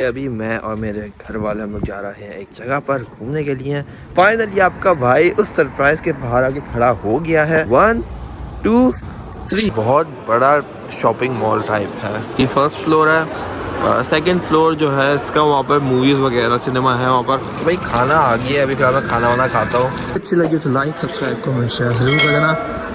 अभी मैं और मेरे घर वाले हम लोग जा रहे हैं एक जगह पर घूमने के लिए। फाइनली आपका भाई उस सरप्राइज के बाहर आके खड़ा हो गया है। 1 2 3 बहुत बड़ा शॉपिंग मॉल टाइप है। ये फर्स्ट फ्लोर है। सेकंड फ्लोर जो है इसका वहाँ पर मूवीज वगैरह सिनेमा है वहाँ पर। तो भाई खाना आ गया, अभी फिलहाल मैं खाना वाना खाता हूँ। अच्छी लगी तो लाइक सब्सक्राइब कमेंट शेयर जरूर कर देना।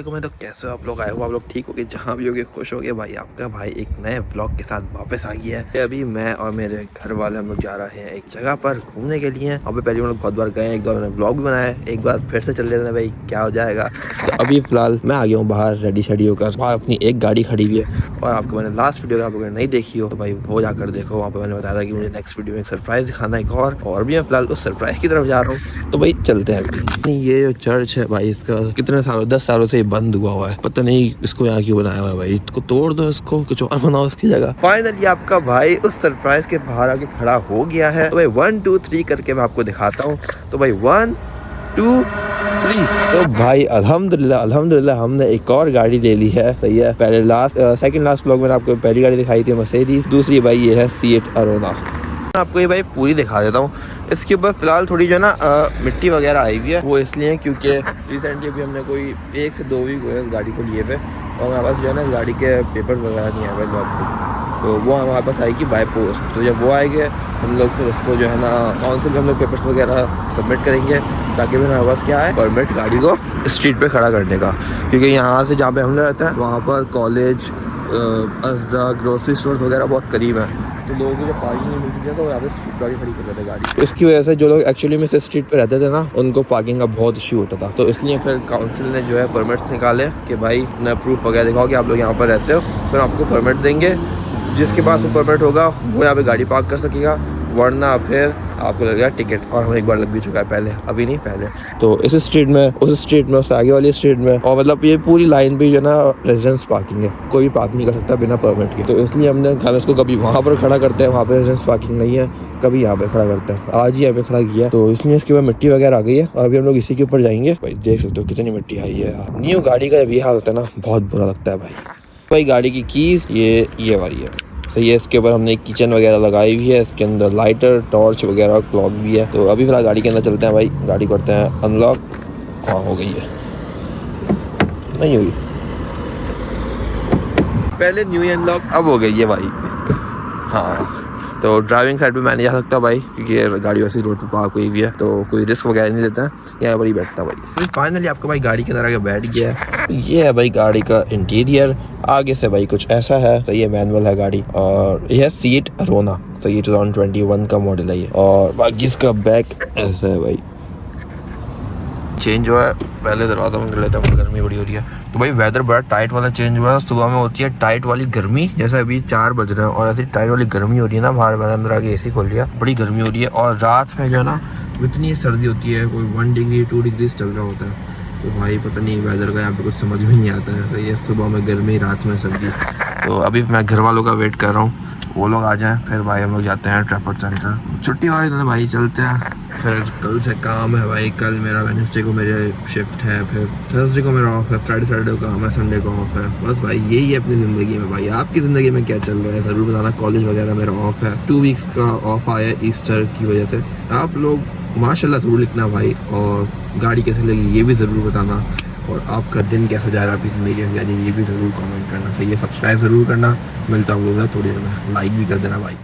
मैं तो कैसे हो आप लोग, आए हो आप लोग ठीक हो गए, जहाँ भी होगे खुश हो गए। भाई आपका भाई एक नए ब्लॉग के साथ वापस आ गया है। अभी मैं और मेरे घर वाले हम लोग जा रहे हैं एक जगह पर घूमने के लिए। अभी पहले हम लोग बहुत बार गए हैं, एक बार मैंने ब्लॉग भी बनाया है, एक बार फिर से चल देते हैं भाई क्या हो जाएगा। तो अभी फिलहाल मैं आ गया हूँ बाहर रेडी शेडी होकर। बाहर अपनी एक गाड़ी खड़ी हुई है और आपको मैंने लास्ट वीडियो आप लोगों ने नहीं देखी हो तो भाई वो जाकर देखो। वहाँ पर मैंने बताया था कि मुझे नेक्स्ट वीडियो में सरप्राइज दिखाना है एक और भी मैं फिलहाल उस सरप्राइज की तरफ जा रहा हूँ। तो भाई चलते हैं अभी। ये जो चर्च है भाई इसका कितने सालों 10 सालों से बंद हुआ है, पता नहीं इसको यहाँ क्यों बनाया हुआ है भाई। इसको तोड़ दो, इसको कुछ और बनाओ इसकी जगह। फाइनली आपका भाई उस सरप्राइज के बाहर आके खड़ा हो गया है। तो भाई 1 2 3 करके मैं आपको दिखाता हूँ। तो भाई 1 2 3। तो भाई अल्हम्दुलिल्लाह अल्हम्दुलिल्लाह हमने एक और गाड़ी ले ली है। सही है। पहले सेकंड लास्ट व्लॉग में आपको पहली गाड़ी दिखाई थी मर्सिडीज, दूसरी भाई ये है सीएट अरोना। आपको ये भाई पूरी दिखा देता हूँ। इसके ऊपर फिलहाल थोड़ी जो है ना मिट्टी वगैरह आई हुई है। वो इसलिए क्योंकि रिसेंटली भी हमने कोई 1 से 2 वीक हुए इस गाड़ी को लिए पे, और हमारे पास जो है ना इस गाड़ी के पेपर्स वगैरह नहीं आए भाई। तो वो हमारे पास आएगी बाय पोस्ट। तो जब वो आएंगे हम लोग फिर उसको जो है ना काउंसिल में हम लोग पेपर्स वगैरह सबमिट करेंगे, ताकि फिर हमारे पास क्या है परमिट गाड़ी को स्ट्रीट पे खड़ा करने का। क्योंकि यहाँ से जहाँ पे हम लोग रहते हैं वहाँ पर कॉलेज, अज़दा, ग्रोसरी स्टोर वगैरह बहुत करीब है। तो लोगों को जब पार्किंग नहीं मिलती थी तो यहाँ पे स्ट्रीट गाड़ी खड़ी कर देते गाड़ी। तो इसकी वजह से जो लोग एक्चुअली में से स्ट्रीट पे रहते थे ना उनको पार्किंग का बहुत इशू होता था। तो इसलिए फिर काउंसिल ने जो है परमिट्स निकाले कि भाई अपना प्रूफ वगैरह दिखाओ कि आप लोग यहाँ पर रहते हो, फिर आपको परमिट देंगे। जिसके पास वो परमिट होगा वो यहाँ पे गाड़ी पार्क कर सकेगा, वरना फिर आपको लगेगा टिकट। और हमें एक बार लग भी चुका है पहले, अभी नहीं पहले। तो इस स्ट्रीट में, उस स्ट्रीट में, उससे आगे वाली स्ट्रीट में, और मतलब ये पूरी लाइन पे जो ना रेजिडेंस पार्किंग है, कोई भी पार्क नहीं कर सकता बिना परमिट के। तो इसलिए हम इसको कभी वहाँ पर खड़ा करते हैं, वहाँ पे रेजिडेंस पार्किंग नहीं है, कभी यहाँ पे खड़ा करते हैं। आज ही यहाँ पे खड़ा किया, तो इसलिए इसके ऊपर मिट्टी वगैरह आ गई है और अभी हम लोग इसी के ऊपर जाएंगे। भाई देख सकते हो कितनी मिट्टी आई है। न्यू गाड़ी का जब ये हाल होता है ना बहुत बुरा लगता है भाई। गाड़ी की कीज ये वाली है। सही है। इसके ऊपर हमने किचन वगैरह लगाई हुई है, इसके अंदर लाइटर, टॉर्च वगैरह, क्लॉक भी है। तो अभी फिलहाल गाड़ी के अंदर चलते हैं भाई, गाड़ी करते हैं अनलॉक। हाँ हो गई है, नहीं हुई पहले न्यू अनलॉक, अब हो गई है भाई। हाँ तो ड्राइविंग साइड पे मैं नहीं जा सकता भाई, क्योंकि ये गाड़ी वैसे रोड पे पार्क हुई हुई है, तो कोई रिस्क वगैरह नहीं लेता है, यहाँ पर ही बैठता भाई। फाइनली आपको भाई गाड़ी के अंदर आके बैठ गया है। ये है भाई गाड़ी का इंटीरियर। आगे से भाई कुछ ऐसा है। तो ये मैनुअल है गाड़ी, और ये है सीएट अरोना। तो ये 2021 का मॉडल है ये। और बाकी इसका बैक ऐसा है भाई। चेंज हुआ है, पहले दरवाज़ा बंद कर लेता हूँ, गर्मी बड़ी हो रही है। तो भाई वेदर बड़ा टाइट वाला चेंज हुआ है। सुबह में होती है टाइट वाली गर्मी, जैसे अभी 4 बज रहे हैं, और ऐसी टाइट वाली गर्मी हो रही है ना बाहर। मैंने अंदर आके एसी खोल लिया, बड़ी गर्मी हो रही है। और रात में जो है ना इतनी सर्दी होती है, कोई 1 डिग्री 2 डिग्री चल रहा होता है। तो भाई पता नहीं वेदर का यहाँ पे कुछ समझ में नहीं आता है। तो ये सुबह में गर्मी, रात में सर्दी। तो अभी मैं घर वालों का वेट कर रहा हूँ, वो लोग आ जाएं, फिर भाई हम लोग जाते हैं ट्रैफर्ड सेंटर। छुट्टी वाले दिन भाई चलते हैं। फिर कल से काम है भाई। कल मेरा वेडनेसडे को मेरे शिफ्ट है, फिर थर्सडे को मेरा ऑफ है, फ्राइडे सैटरडे को काम है, संडे को ऑफ है। बस भाई यही है अपनी ज़िंदगी में। भाई आपकी ज़िंदगी में क्या चल रहा है ज़रूर बताना। कॉलेज वगैरह मेरा ऑफ है, 2 वीक्स का ऑफ आया ईस्टर की वजह से। आप लोग माशाल्लाह ज़रूर लिखना भाई, और गाड़ी कैसे लगी ये भी ज़रूर बताना, और आपका दिन कैसा जा रहा है आपकी ज़िंदगी में यानी ये भी ज़रूर कमेंट करना। सही है, सब्सक्राइब ज़रूर करना। मिलता हूँ लोग थोड़ी देर में, लाइक भी कर देना भाई।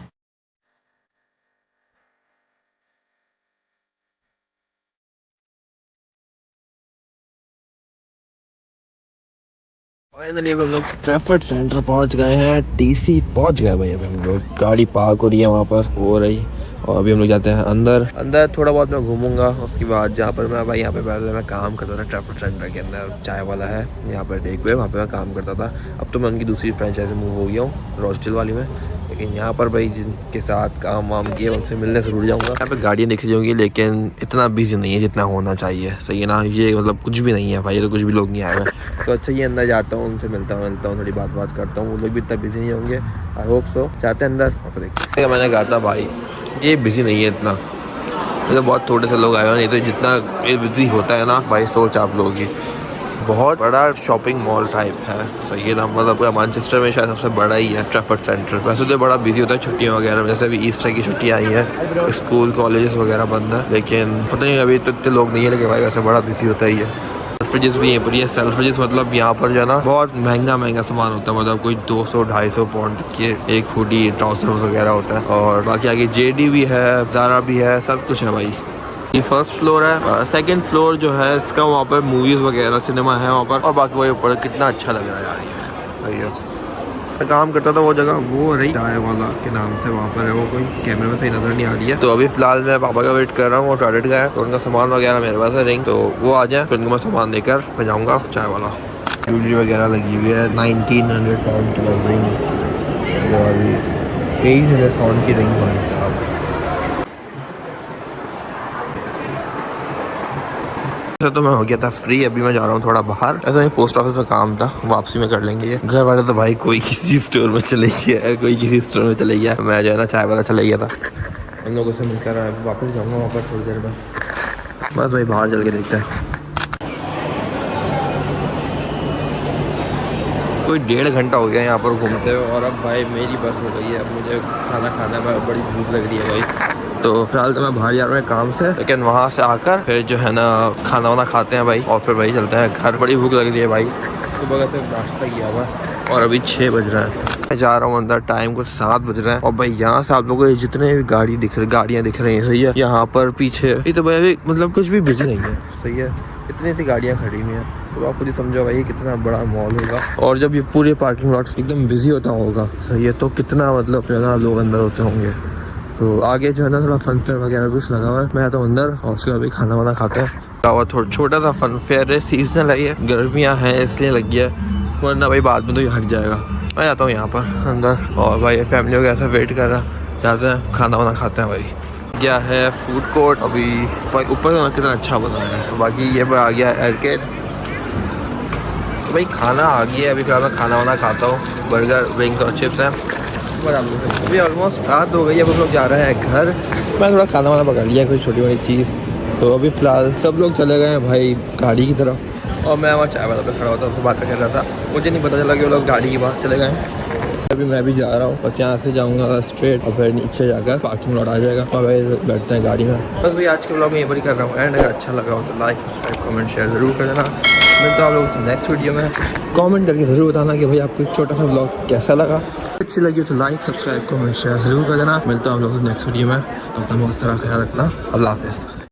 फाइनली हम लोग ट्रैफर्ड सेंटर पहुंच गए हैं, टीसी पहुंच गए भाई। अभी हम लोग गाड़ी पार्क हो रही है वहाँ पर, हो रही। और अभी हम लोग जाते हैं अंदर थोड़ा बहुत मैं घूमूंगा। उसके बाद जहाँ पर मैं भाई यहाँ पे पहले मैं काम करता था ट्रैफर्ड सेंटर के अंदर, चाय वाला है यहाँ पर टेक वे, वहाँ पे मैं काम करता था। अब तो मैं उनकी दूसरी फ्रेंचाइजी मूव हो गया हूँ रोस्टिल वाली में। लेकिन यहाँ पर भाई जिनके साथ काम वाम किए उनसे मिलने ज़रूर जाऊँगा। यहाँ पे गाड़ियाँ दिख रही होंगी, लेकिन इतना बिजी नहीं है जितना होना चाहिए। सही है ना, ये मतलब कुछ भी नहीं है भाई, ये तो कुछ भी लोग नहीं आए हुए। तो अच्छा ये अंदर जाता हूँ, उनसे मिलता हूँ थोड़ी बात करता हूँ। वो लोग भी इतना बिजी नहीं होंगे, आई होप सो। जाते हैं अंदर, आपको देखते हैं। मैंने कहा था भाई ये बिजी नहीं है इतना, मतलब बहुत थोड़े से लोग आए हुए, नहीं तो जितना बिजी होता है ना भाई, सोच आप लोगों की। बहुत बड़ा शॉपिंग मॉल टाइप है। सही है ना, मतलब मैनचेस्टर में शायद सबसे बड़ा ही है ट्रैफर्ड सेंटर। वैसे तो बड़ा बिजी होता है छुट्टियों वगैरह, जैसे अभी ईस्टर की छुट्टी आई है, स्कूल कॉलेजेस वगैरह बंद है, लेकिन पता नहीं अभी तो इतने लोग नहीं है, लेकिन भाई वैसे बड़ा बिजी होता ही है। सेल्फ्रिजेस भी है पर ये सेल्फ्रिजेस मतलब यहाँ पर जो है ना बहुत महंगा सामान होता है, मतलब कोई 200-250 पाउंड के एक हुडी ट्राउजर्स वगैरह होता है। और बाकी आगे JD भी है, ज़ारा भी है, सब कुछ है भाई। ये फर्स्ट फ्लोर है। सेकंड फ्लोर जो है इसका वहाँ पर मूवीज़ वगैरह सिनेमा है वहाँ पर, और बाकी वही ऊपर कितना अच्छा लग रहा है यार ये। भैया मैं काम करता था वो जगह, वो रही चाय वाला के नाम से वहाँ पर है, वो कोई कैमरे में सही नज़र नहीं आ रही है। तो अभी फिलहाल मैं पापा का वेट कर रहा हूँ, वो टॉयलेट गया है तो उनका सामान वगैरह मेरे पास है रिंग, तो वो आ जाए फिर उनको मैं सामान देकर मैं जाऊँगा चाय वाला। ज्वेलरी वगैरह लगी हुई है, 1900 पाउंड की रिंग, 800 पाउंड की रिंग भाई साहब। तो मैं हो गया था फ्री, अभी मैं जा रहा हूँ थोड़ा बाहर, ऐसा ही पोस्ट ऑफिस में काम था, वापसी में कर लेंगे ये। घर वाले तो भाई कोई किसी स्टोर में चले गया, कोई किसी स्टोर में चले गया, मैं जो है ना चाय वाला चले गया था। हम लोगों से मिलकर वापस जाऊँगा वहाँ पर थोड़ी देर में, बस भाई बाहर चल के देखते हैं। कोई 1.5 घंटा हो गया यहाँ पर घूमते हुए, और अब भाई मेरी बस हो गई है, अब मुझे खाना खाना है, बड़ी भूख लग रही है भाई। तो फिलहाल तो मैं बाहर जा रहा हूँ काम से, लेकिन वहाँ से आकर फिर जो है ना खाना वाना खाते हैं भाई, और फिर भाई चलते हैं घर। बड़ी भूख लग रही है भाई, सुबह का तो नाश्ता किया हुआ और अभी 6 बज रहा है। मैं जा रहा हूँ अंदर, टाइम कुछ 7 बज रहा है, और भाई यहाँ से आप लोगों को जितने भी गाड़ियाँ दिख रही हैं, सही है, यहाँ पर पीछे ये तो भाई मतलब कुछ भी बिजी नहीं है, सही है, इतनी सी गाड़ियाँ खड़ी हुई हैं। तो आप खुद ही समझो भाई कितना बड़ा मॉल होगा, और जब ये पूरे पार्किंग लॉट एकदम बिजी होता होगा, सही है, तो कितना मतलब जो है ना लोग अंदर होते होंगे। तो आगे जो है ना थोड़ा फन फेयर वगैरह कुछ लगा हुआ है, मैं तो अंदर, और उसके बाद भी खाना वाना खाते हैं। और थोड़ा छोटा सा फन फेयर है, सीजनल है ये, गर्मियाँ हैं इसलिए लगी है, वरना भाई बाद में तो ये हट जाएगा। मैं जाता हूँ यहाँ पर अंदर, और भाई फैमिली वगैरह ऐसा वेट कर रहा है, जाते हैं खाना वाना खाते हैं भाई। क्या है फूड कोर्ट, अभी भाई ऊपर से कितना अच्छा बना है। तो बाकी ये पर आ गया आर्केड, तो भाई खाना आ गया, अभी फिलहाल मैं खाना वाना खाता हूँ, बर्गर विंग्स और चिप्स हैं। अभी ऑलमोस्ट रात हो गई है, अब हम लोग जा रहे हैं घर। मैं थोड़ा खाना वाना पकड़ लिया, कोई छोटी मोटी चीज़, तो अभी फ़िलहाल सब लोग चले गए हैं भाई गाड़ी की तरफ, और मैं वहाँ चाय वाला पे खड़ा होता, उससे बात कर रहा था, मुझे नहीं पता चला कि वो लोग गाड़ी के पास चले गए। अभी मैं भी जा रहा हूँ, बस यहाँ से जाऊँगा स्ट्रेट, और फिर नीचे जाकर पार्किंग लॉट आ जाएगा, और भाई बैठते हैं गाड़ी में। बस भाई आज के व्लॉग में यहीं पर ही कर रहा हूँ एंड, अगर अच्छा लगा हो तो लाइक सब्सक्राइब कमेंट शेयर ज़रूर कर देना। मिलता हूँ आप लोगों से नेक्स्ट वीडियो में, कमेंट करके ज़रूर बताना कि भाई आपको एक छोटा सा व्लॉग कैसा लगा। अच्छी लगी तो लाइक सब्सक्राइब कमेंट शेयर ज़रूर कर देना। मिलता हूँ आप लोगों से नेक्स्ट वीडियो में, तब तक इस तरह ख्याल रखना। अल्लाह हाफ़िज़।